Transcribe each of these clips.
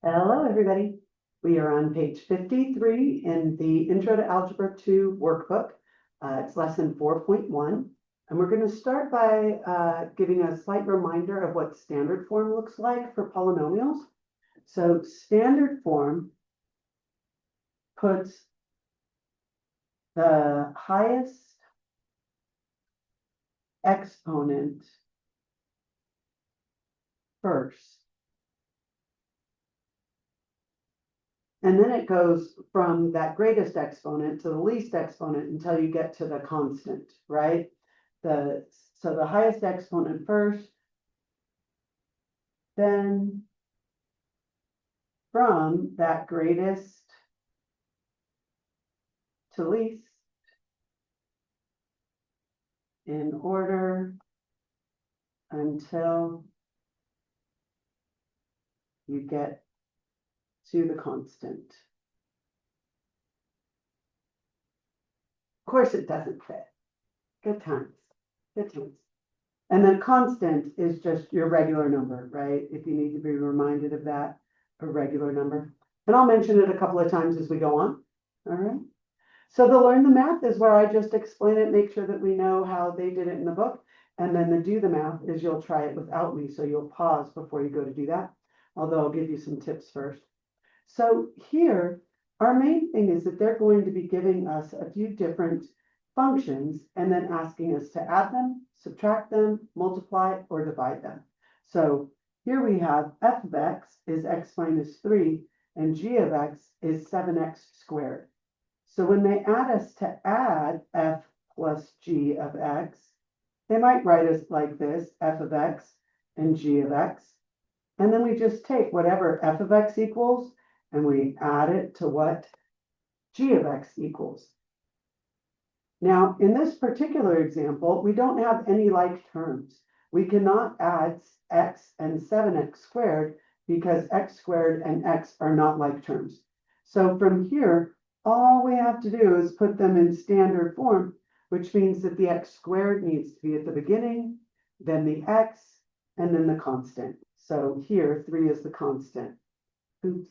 Hello, everybody. We are on page 53 in the Intro to Algebra 2 workbook. It's lesson 4.1. And we're going to start by giving a slight reminder of what standard form looks like for polynomials. So standard form puts the highest exponent first. And then it goes from that greatest exponent to the least exponent until you get to the constant, right? So the highest exponent first, then from that greatest to least in order until you get to the constant. Of course, it doesn't fit. Good times. Good times. And then constant is just your regular number, right? If you need to be reminded of that, a regular number. And I'll mention it a couple of times as we go on. All right. So the learn the math is where I just explain it, make sure that we know how they did it in the book. And then the do the math is you'll try it without me. So you'll pause before you go to do that. Although I'll give you some tips first. So here, our main thing is that they're going to be giving us a few different functions and then asking us to add them, subtract them, multiply, or divide them. So here we have f of x is x minus 3 and g of x is 7x squared. So when they add us to add f plus g of x, they might write us like this, f of x and g of x. And then we just take whatever f of x equals and we add it to what g of x equals. Now, in this particular example, we don't have any like terms. We cannot add x and 7x squared because x squared and x are not like terms. So from here, all we have to do is put them in standard form, which means that the x squared needs to be at the beginning, then the x, and then the constant. So here, 3 is the constant. Oops,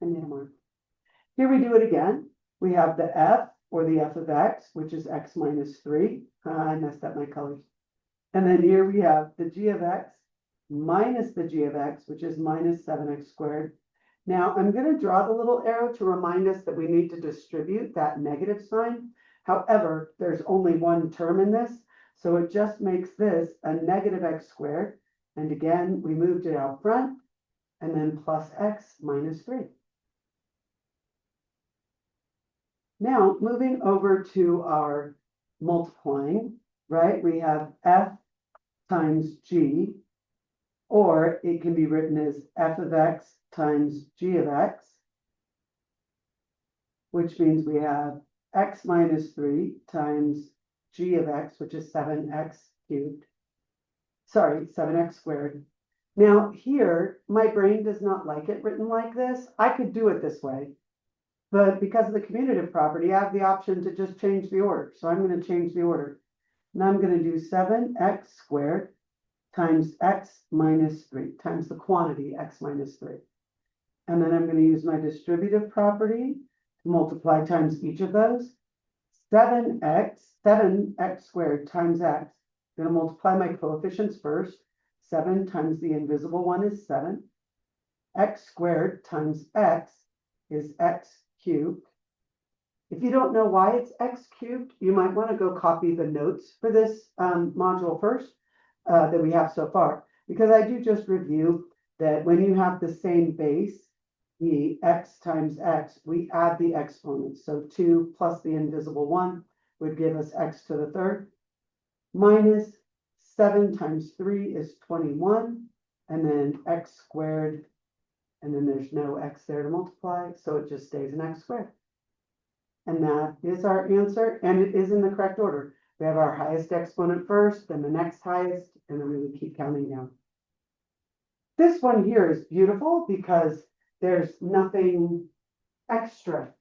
I made a mark. Here we do it again. We have the f, or the f of x, which is x minus 3. I messed up my colors. And then here we have the g of x minus the g of x, which is minus 7x squared. Now, I'm going to draw the little arrow to remind us that we need to distribute that negative sign. However, there's only one term in this, so it just makes this a negative x squared. And again, we moved it out front, and then plus x minus 3. Now, moving over to our multiplying, right? We have f times g, or it can be written as f of x times g of x, which means we have x minus 3 times g of x, which is 7x cubed. Sorry, 7x squared. Now here, my brain does not like it written like this. I could do it this way, but because of the commutative property, I have the option to just change the order. So I'm going to change the order. And I'm going to do 7x squared times x minus 3 times the quantity x minus 3. And then I'm going to use my distributive property to multiply times each of those. 7x squared times x. I'm going to multiply my coefficients first. 7 times the invisible one is 7. X squared times x is x cubed. If you don't know why it's x cubed, you might want to go copy the notes for this module first that we have so far, because I do just review that when you have the same base, the x times x, we add the exponents. So 2 plus the invisible 1 would give us x to the third, minus 7 times 3 is 21, and then x squared, and then there's no x there to multiply, so it just stays an x squared. And that is our answer, and it is in the correct order. We have our highest exponent first, then the next highest, and then we would keep counting down. This one here is beautiful because there's nothing extra.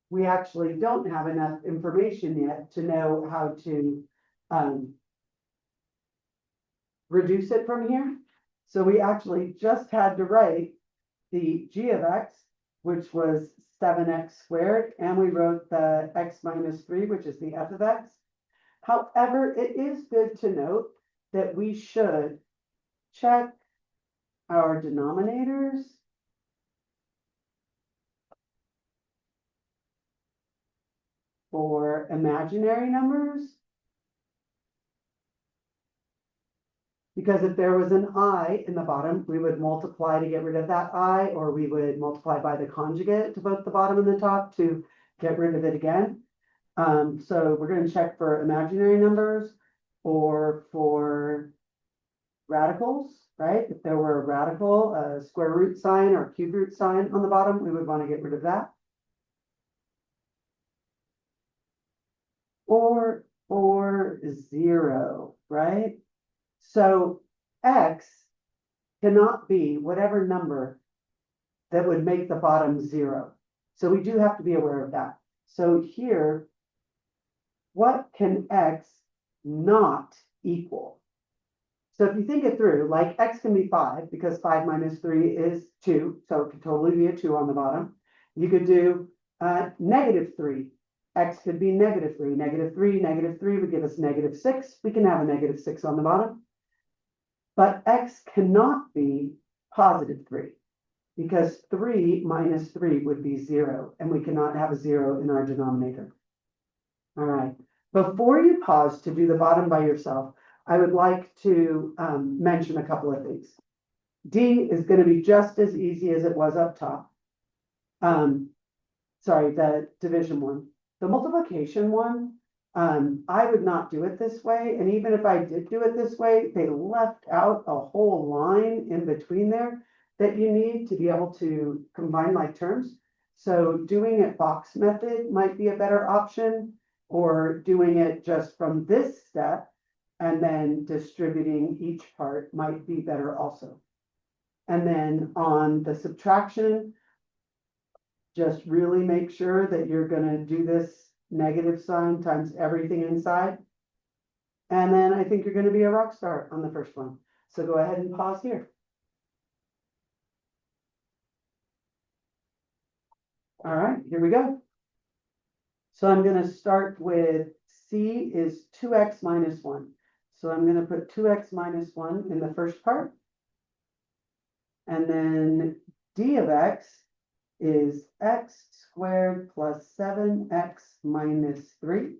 We actually don't have enough information yet to know how to reduce it from here. So we actually just had to write the g of x, which was 7x squared, and we wrote the x minus 3, which is the f of x. However, it is good to note that we should check our denominators for imaginary numbers. Because if there was an I in the bottom, we would multiply to get rid of that I, or we would multiply by the conjugate to both the bottom and the top to get rid of it again. So we're going to check for imaginary numbers or for radicals, right? If there were a radical, a square root sign or cube root sign on the bottom, we would want to get rid of that. Or 0, right? So x cannot be whatever number that would make the bottom 0. So we do have to be aware of that. So here, what can x not equal? So if you think it through, like x can be 5 because 5 minus 3 is 2. So it could totally be a 2 on the bottom. You could do negative 3. X could be negative 3. Negative 3 would give us negative 6. We can have a negative 6 on the bottom. But x cannot be positive 3 because 3 minus 3 would be 0, and we cannot have a 0 in our denominator. All right. Before you pause to do the bottom by yourself, I would like to mention a couple of things. D is going to be just as easy as it was up top. Sorry, the division one. The multiplication one, I would not do it this way. And even if I did do it this way, they left out a whole line in between there that you need to be able to combine like terms. So doing it box method might be a better option, or doing it just from this step and then distributing each part might be better also. And then on the subtraction, just really make sure that you're going to do this negative sign times everything inside. And then I think you're going to be a rock star on the first one. So go ahead and pause here. All right, here we go. So I'm going to start with C is 2x minus 1. So I'm going to put 2x minus 1 in the first part. And then D of x is x squared plus 7x minus 3.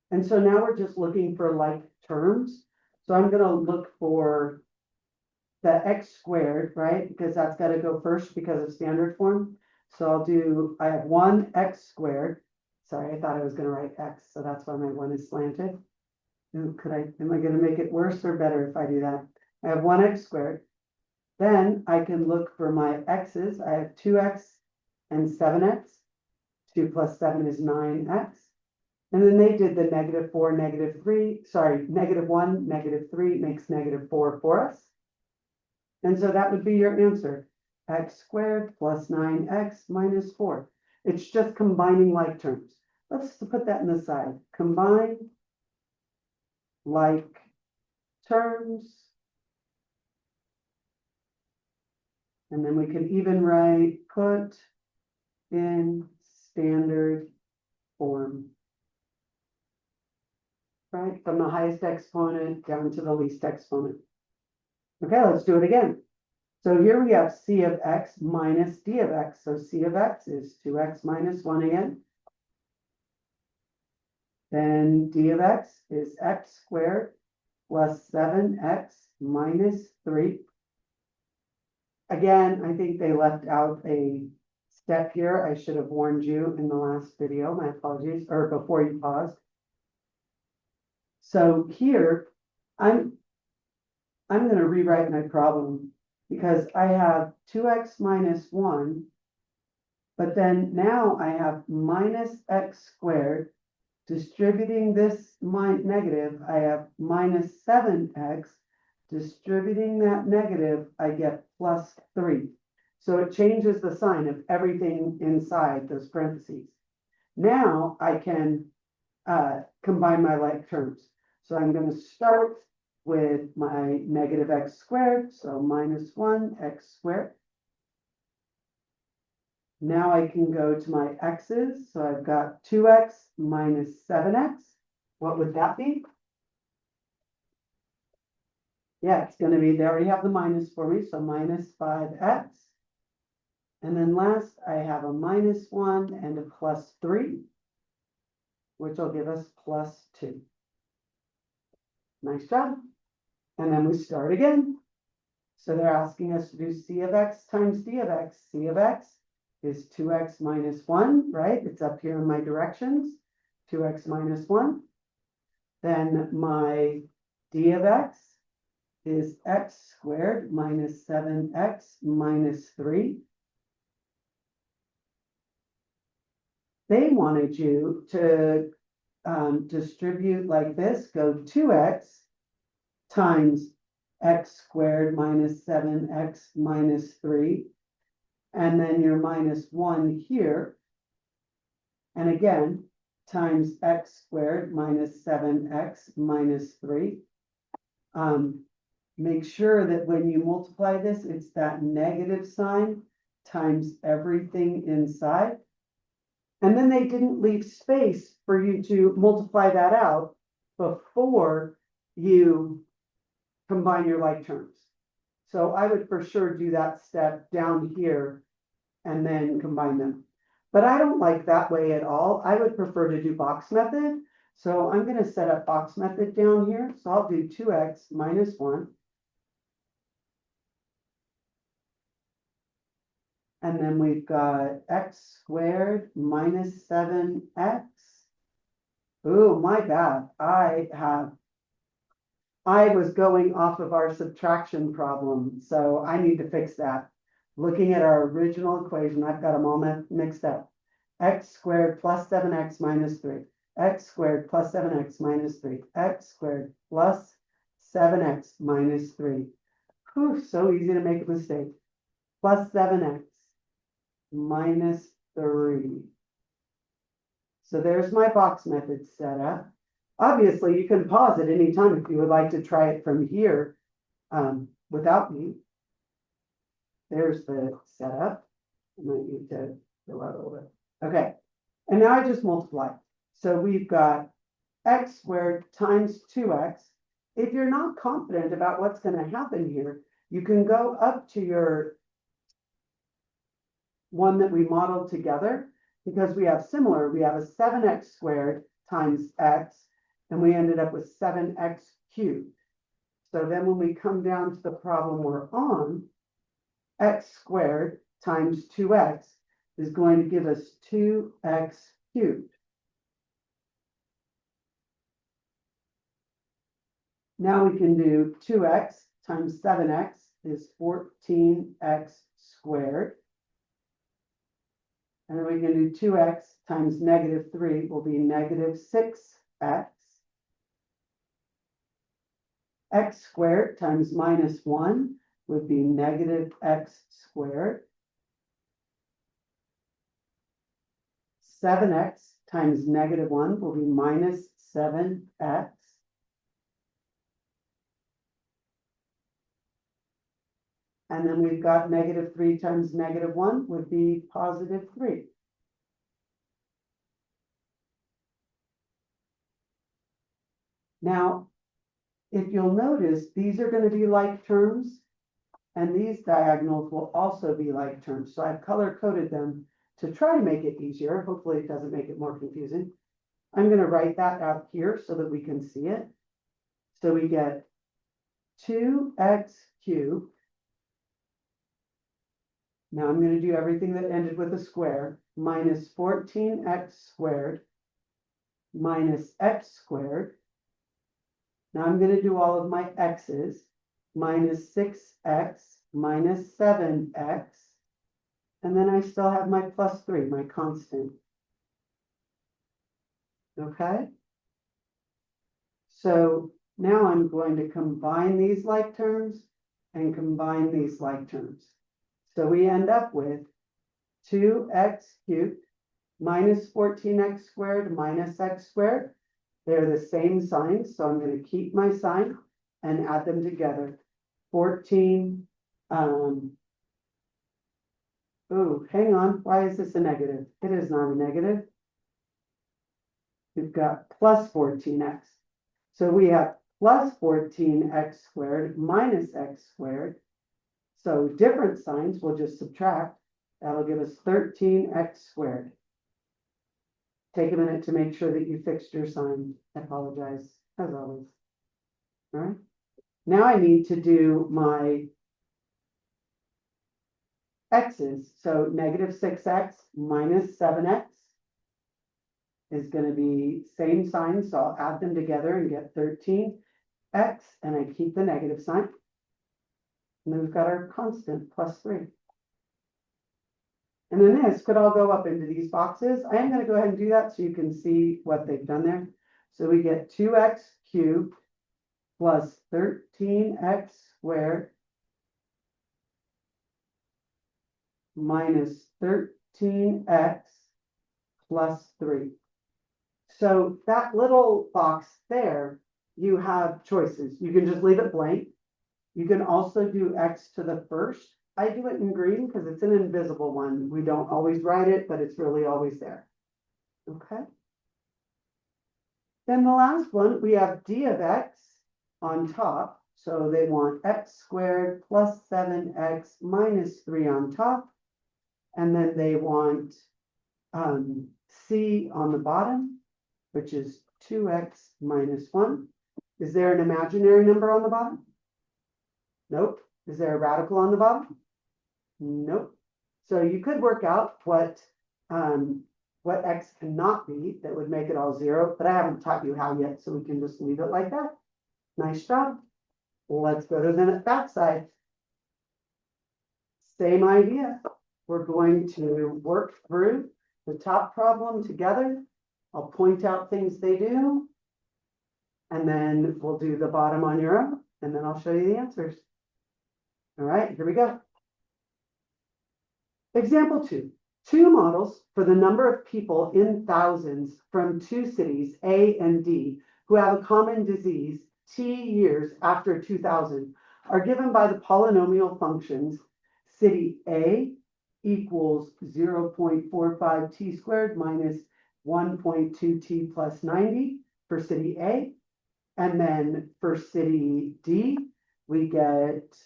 And so now we're just looking for like terms. So I'm going to look for the x squared, right? Because that's got to go first because of standard form. So I have 1x squared. Sorry, I thought I was going to write x, so that's why my 1 is slanted. Ooh, am I going to make it worse or better if I do that? I have 1x squared. Then I can look for my x's. I have 2x and 7x. 2 plus 7 is 9x. And then they did the negative 4, negative 3. Sorry, negative 1, negative 3 makes negative 4 for us. And so that would be your answer. X squared plus 9x minus 4. It's just combining like terms. Let's put that in the side. Combine like terms. And then we can even write put in standard form. Right? From the highest exponent down to the least exponent. Okay, let's do it again. So here we have C of x minus D of x. So C of x is 2x minus 1 again. Then D of x is x squared plus 7x minus 3. Again, I think they left out a step here. I should have warned you in the last video. My apologies, or before you paused. So here, I'm going to rewrite my problem because I have 2x minus 1, but then now I have minus x squared. Distributing this negative, I have minus 7x. Distributing that negative, I get plus 3. So it changes the sign of everything inside those parentheses. Now I can combine my like terms. So I'm going to start with my negative x squared, so minus 1x squared. Now I can go to my x's, so I've got 2x minus 7x. What would that be? Yeah, it's going to be, they already have the minus for me, so minus 5x. And then last, I have a minus 1 and a plus 3, which will give us plus 2. Nice job. And then we start again. So they're asking us to do c of x times d of x. C of x is 2x minus 1, right? It's up here in my directions, 2x minus 1. Then my d of x is x squared minus 7x minus 3. They wanted you to distribute like this, go 2x times x squared minus 7x minus 3, and then your minus 1 here, and again, times x squared minus 7x minus 3. Make sure that when you multiply this, it's that negative sign times everything inside. And then they didn't leave space for you to multiply that out before you combine your like terms. So I would for sure do that step down here and then combine them. But I don't like that way at all. I would prefer to do box method. So I'm going to set up box method down here. So I'll do 2x minus 1. And then we've got x squared minus 7x. Oh, my bad. I was going off of our subtraction problem, so I need to fix that. Looking at our original equation, I've got them all mixed up. X squared plus 7x minus 3. X squared plus 7x minus 3. X squared plus 7x minus 3. Whew, so easy to make a mistake. Plus 7x minus 3. So there's my box method set up. Obviously, you can pause at any time if you would like to try it from here without me. There's the setup. I might need to go out a little bit. Okay, and now I just multiply. So we've got x squared times 2x. If you're not confident about what's going to happen here, you can go up to your one that we modeled together, because we have similar. We have a 7x squared times x, and we ended up with 7x cubed. So then when we come down to the problem we're on, x squared times 2x is going to give us 2x cubed. Now we can do 2x times 7x is 14x squared. And then we can do 2x times negative 3 will be negative 6x. X squared times minus 1 would be negative x squared. 7x times negative 1 will be minus 7x. And then we've got negative 3 times negative 1 would be positive 3. Now, if you'll notice, these are going to be like terms, and these diagonals will also be like terms. So I've color-coded them to try to make it easier. Hopefully it doesn't make it more confusing. I'm going to write that out here so that we can see it. So we get 2x cubed. Now I'm going to do everything that ended with a square, minus 14x squared minus x squared. Now I'm going to do all of my x's, minus 6x minus 7x, and then I still have my plus 3, my constant. Okay? So now I'm going to combine these like terms and combine these like terms. So we end up with 2x cubed minus 14x squared minus x squared. They're the same signs, so I'm going to keep my sign. and add them together. 14, oh, hang on, why is this a negative? It is not a negative. We've got plus 14x. So we have plus 14x squared minus x squared. So different signs, we'll just subtract. That'll give us 13x squared. Take a minute to make sure that you fixed your sign. I apologize, as always. All right. Now I need to do my x's. So negative 6x minus 7x is going to be same sign. So I'll add them together and get 13x, and I keep the negative sign. And then we've got our constant plus 3. And then this could all go up into these boxes. I am going to go ahead and do that so you can see what they've done there. So we get 2x cubed plus 13x squared minus 13x plus 3. So that little box there, you have choices. You can just leave it blank. You can also do x to the first. I do it in green because it's an invisible one. We don't always write it, but it's really always there. Okay. Then the last one, we have d of x on top. So they want x squared plus 7x minus 3 on top. And then they want c on the bottom, which is 2x minus 1. Is there an imaginary number on the bottom? Nope. Is there a radical on the bottom? Nope. So you could work out what x cannot be that would make it all 0, but I haven't taught you how yet, so we can just leave it like that. Nice job. Let's go to the backside. Same idea. We're going to work through the top problem together. I'll point out things they do, and then we'll do the bottom on your own, and then I'll show you the answers. All right, here we go. Example 2. 2 models for the number of people in thousands from 2 cities, A and D, who have a common disease, T years after 2000, are given by the polynomial functions city A equals 0.45 t squared minus 1.2 t plus 90 for city A. And then for city D, we get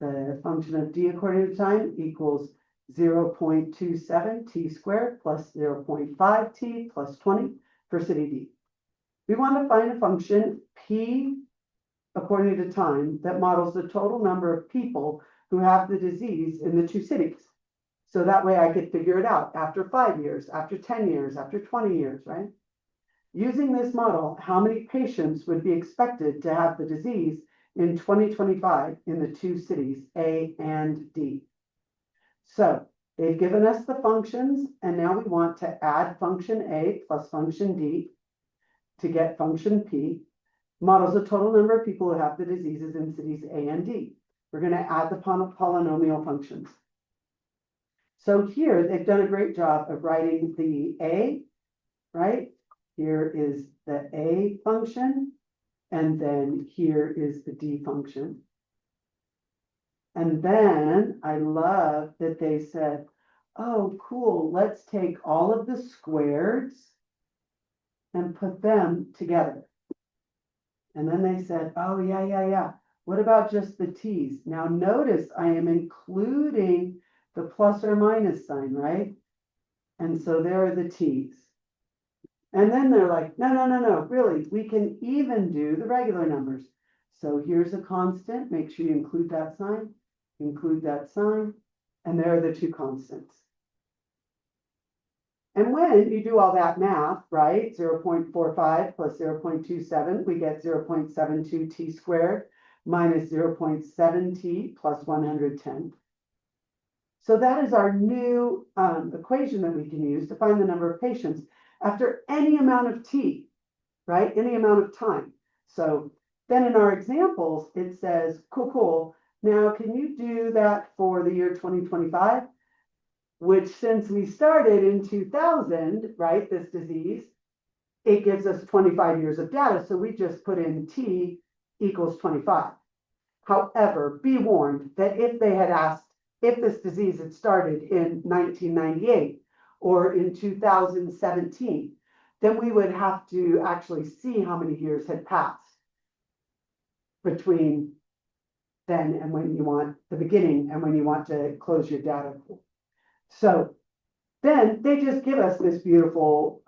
the function of d according to time equals 0.27 t squared plus 0.5 t plus 20 for city D. We want to find a function p according to time that models the total number of people who have the disease in the 2 cities. So that way I could figure it out after 5 years, after 10 years, after 20 years, right? Using this model, how many patients would be expected to have the disease in 2025 in the 2 cities, A and D? So they've given us the functions, and now we want to add function A plus function D to get function P. Models the total number of people who have the diseases in cities A and D. We're going to add the polynomial functions. So here they've done a great job of writing the A, right? Here is the A function, and then here is the D function. And then I love that they said, oh, cool, let's take all of the squareds and put them together. And then they said, oh, yeah. What about just the t's? Now notice I am including the plus or minus sign, right? And so there are the t's. And then they're like, no, really, we can even do the regular numbers. So here's a constant, make sure you include that sign, and there are the 2 constants. And when you do all that math, right, 0.45 plus 0.27, we get 0.72 t squared minus 0.7 t plus 110. So that is our new equation that we can use to find the number of patients after any amount of t, right, any amount of time. So then in our examples, it says, cool. Now, can you do that for the year 2025? Which, since we started in 2000, right, this disease, it gives us 25 years of data. So we just put in t equals 25. However, be warned that if they had asked if this disease had started in 1998 or in 2017, then we would have to actually see how many years had passed between then and when you want the beginning and when you want to close your data pool. So then they just give us this beautiful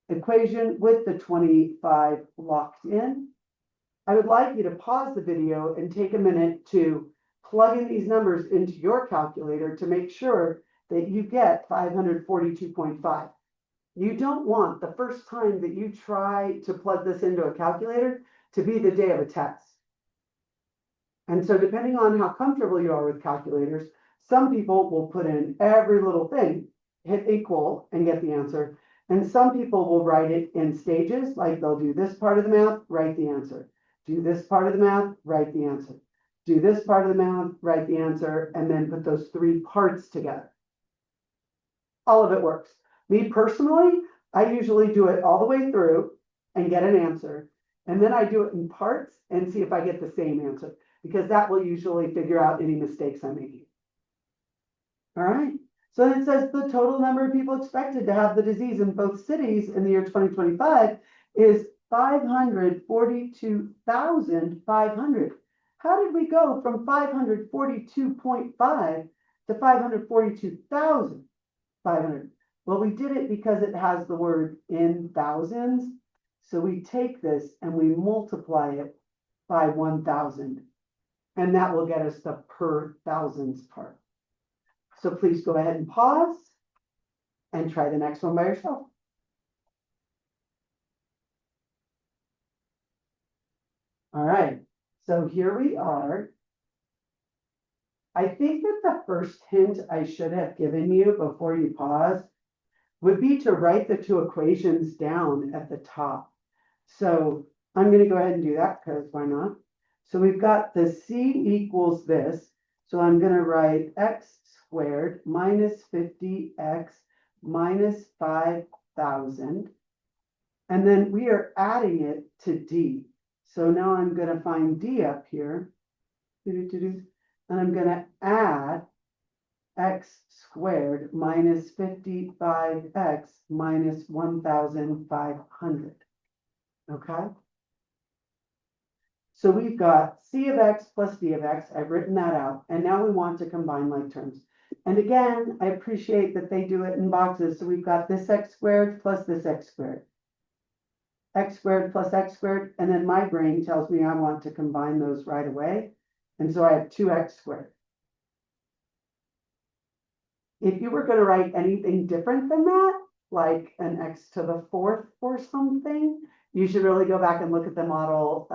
equation with the 25 locked in. I would like you to pause the video and take a minute to plug in these numbers into your calculator to make sure that you get 542.5. You don't want the first time that you try to plug this into a calculator to be the day of a test. And so depending on how comfortable you are with calculators, some people will put in every little thing, hit equal and get the answer. And some people will write it in stages, like they'll do this part of the math, write the answer. Do this part of the math, write the answer. Do this part of the math, write the answer, and then put those three parts together. All of it works. Me personally, I usually do it all the way through and get an answer. And then I do it in parts and see if I get the same answer, because that will usually figure out any mistakes I'm making. All right. So it says the total number of people expected to have the disease in both cities in the year 2025 is 542,500. How did we go from 542.5 to 542,500? Well, we did it because it has the word in thousands. So we take this and we multiply it by 1,000. And that will get us the per thousands part. So please go ahead and pause and try the next one by yourself. All right, so here we are. I think that the first hint I should have given you before you pause would be to write the two equations down at the top. So I'm going to go ahead and do that because why not? So we've got the C equals this. So I'm going to write x squared minus 50x minus 5,000. And then we are adding it to D. So now I'm going to find D up here. And I'm going to add x squared minus 55x minus 1,500. Okay? So we've got C of x plus D of x. I've written that out. And now we want to combine like terms. And again, I appreciate that they do it in boxes. So we've got this x squared plus this x squared. X squared plus x squared. And then my brain tells me I want to combine those right away. And so I have 2x squared. If you were going to write anything different than that, like an x to the fourth or something, you should really go back and look at the module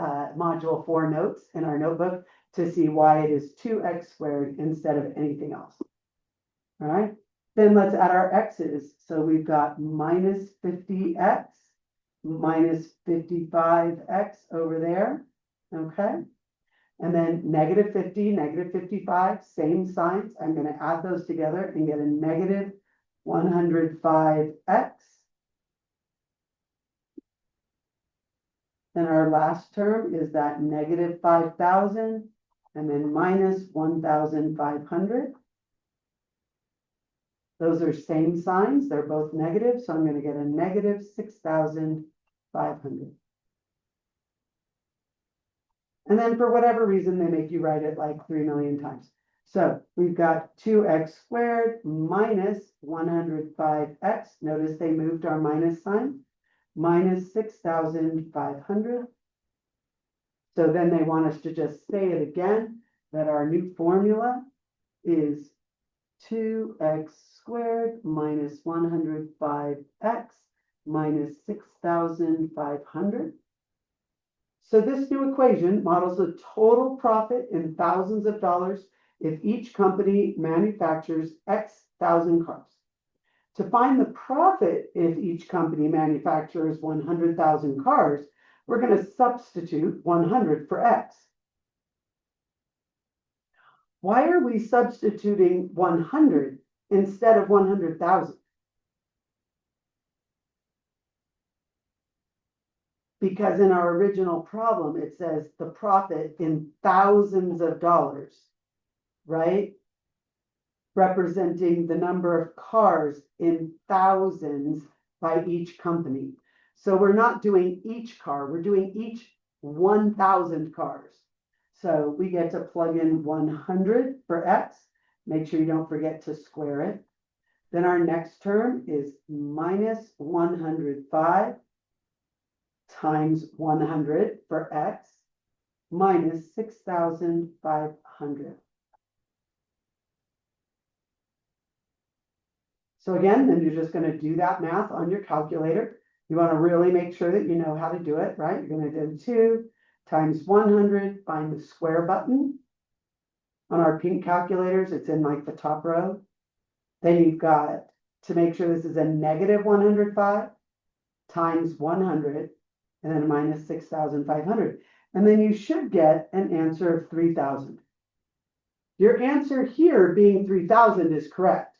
4 notes in our notebook to see why it is 2x squared instead of anything else. All right, then let's add our x's. So we've got minus 50x minus 55x over there. Okay. And then negative 50, negative 55, same signs. I'm going to add those together and get a negative 105x. Then our last term is that negative 5,000 and then minus 1,500. Those are same signs. They're both negative. So I'm going to get a negative 6,500. And then for whatever reason, they make you write it like 3 million times. So we've got 2x squared minus 105x. Notice they moved our minus sign. Minus 6,500. So then they want us to just say it again, that our new formula is 2x squared minus 105x minus 6,500. So this new equation models the total profit in thousands of dollars if each company manufactures X thousand cars. To find the profit if each company manufactures 100,000 cars, we're going to substitute 100 for X. Why are we substituting 100 instead of 100,000? Because in our original problem, it says the profit in thousands of dollars, right? Representing the number of cars in thousands by each company. So we're not doing each car, we're doing each 1,000 cars. So we get to plug in 100 for X. Make sure you don't forget to square it. Then our next term is minus 105 times 100 for X minus 6,500. So again, then you're just going to do that math on your calculator. You want to really make sure that you know how to do it, right? You're going to do 2 times 100, find the square button. On our pink calculators, it's in like the top row. Then you've got to make sure this is a negative 105 times 100, and then minus 6,500. And then you should get an answer of 3,000. Your answer here being 3,000 is correct.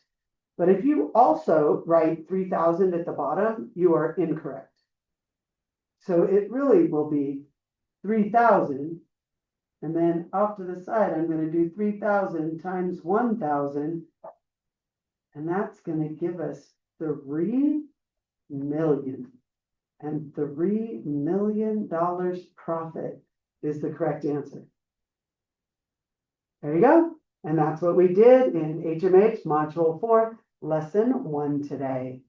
But if you also write 3,000 at the bottom, you are incorrect. So it really will be 3,000. And then off to the side, I'm going to do 3,000 times 1,000. And that's going to give us 3 million. And $3 million profit is the correct answer. There you go. And that's what we did in HMH Module 4, Lesson 1 today.